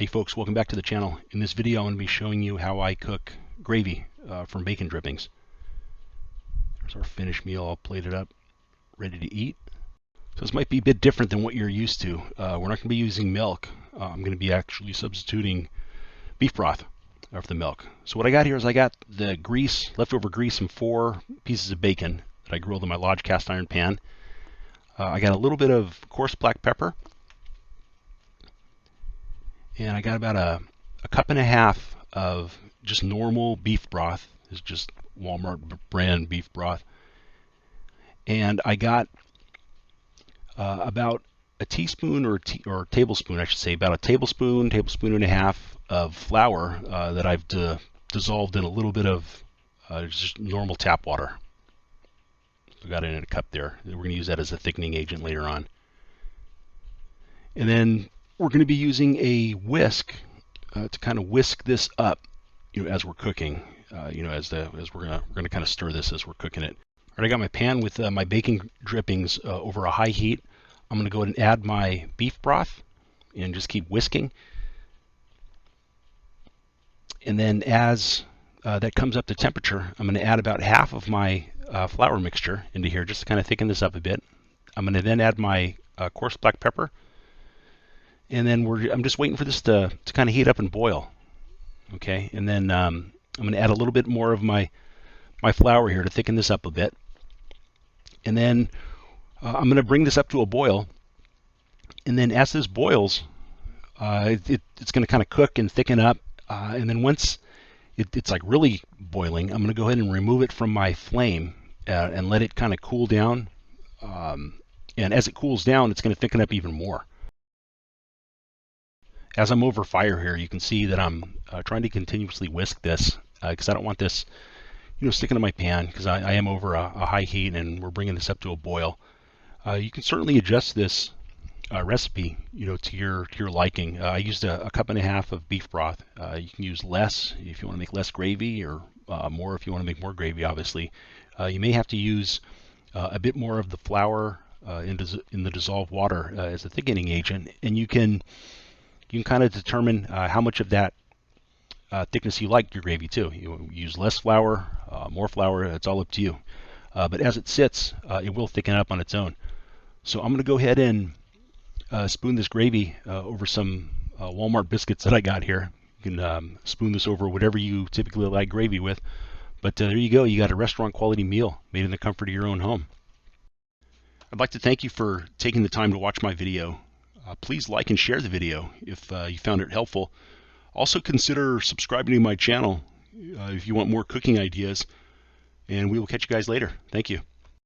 Hey folks, welcome back to the channel. In this video I'm going to be showing you how I cook gravy from bacon drippings. There's our finished meal all plated up, ready to eat. So this might be a bit different than what you're used to. We're not going to be using milk. I'm going to be actually substituting beef broth for the milk. So what I got here is I got the grease, leftover grease, and 4 pieces of bacon that I grilled in my Lodge cast iron pan. I got a little bit of coarse black pepper. And I got about a cup and a half of just normal beef broth. It's just Walmart brand beef broth. And I got about a teaspoon or tablespoon, I should say, about a tablespoon and a half of flour that I've dissolved in a little bit of just normal tap water. So I got it in a cup there. We're going to use that as a thickening agent later on. And then we're going to be using a whisk to kind of whisk this up, as we're cooking. As we're gonna kind of stir this as we're cooking it. All right, I got my pan with my bacon drippings over a high heat. I'm going to go ahead and add my beef broth and just keep whisking. And then as that comes up to temperature, I'm going to add about half of my flour mixture into here just to kind of thicken this up a bit. I'm going to then add my coarse black pepper. And then I'm just waiting for this to kind of heat up and boil. Okay, and then I'm going to add a little bit more of my flour here to thicken this up a bit. And then I'm going to bring this up to a boil. And then as this boils, it's going to kind of cook and thicken up. And then once it's like really boiling, I'm going to go ahead and remove it from my flame and let it kind of cool down. And as it cools down, it's going to thicken up even more. As I'm over fire here, you can see that I'm trying to continuously whisk this because I don't want this, sticking to my pan, because I am over a high heat and we're bringing this up to a boil. You can certainly adjust this recipe, to your liking. I used a cup and a half of beef broth. You can use less if you want to make less gravy, or more if you want to make more gravy. Obviously, you may have to use a bit more of the flour in the dissolved water as a thickening agent, and you can kind of determine how much of that thickness you like your gravy to. You use less flour, more flour, it's all up to you. But as it sits, it will thicken up on its own. So I'm going to go ahead and spoon this gravy over some Walmart biscuits that I got here. You can spoon this over whatever you typically like gravy with. But there you go, you got a restaurant quality meal made in the comfort of your own home. I'd like to thank you for taking the time to watch my video. Please like and share the video if you found it helpful. Also consider subscribing to my channel if you want more cooking ideas, and we will catch you guys later. Thank you.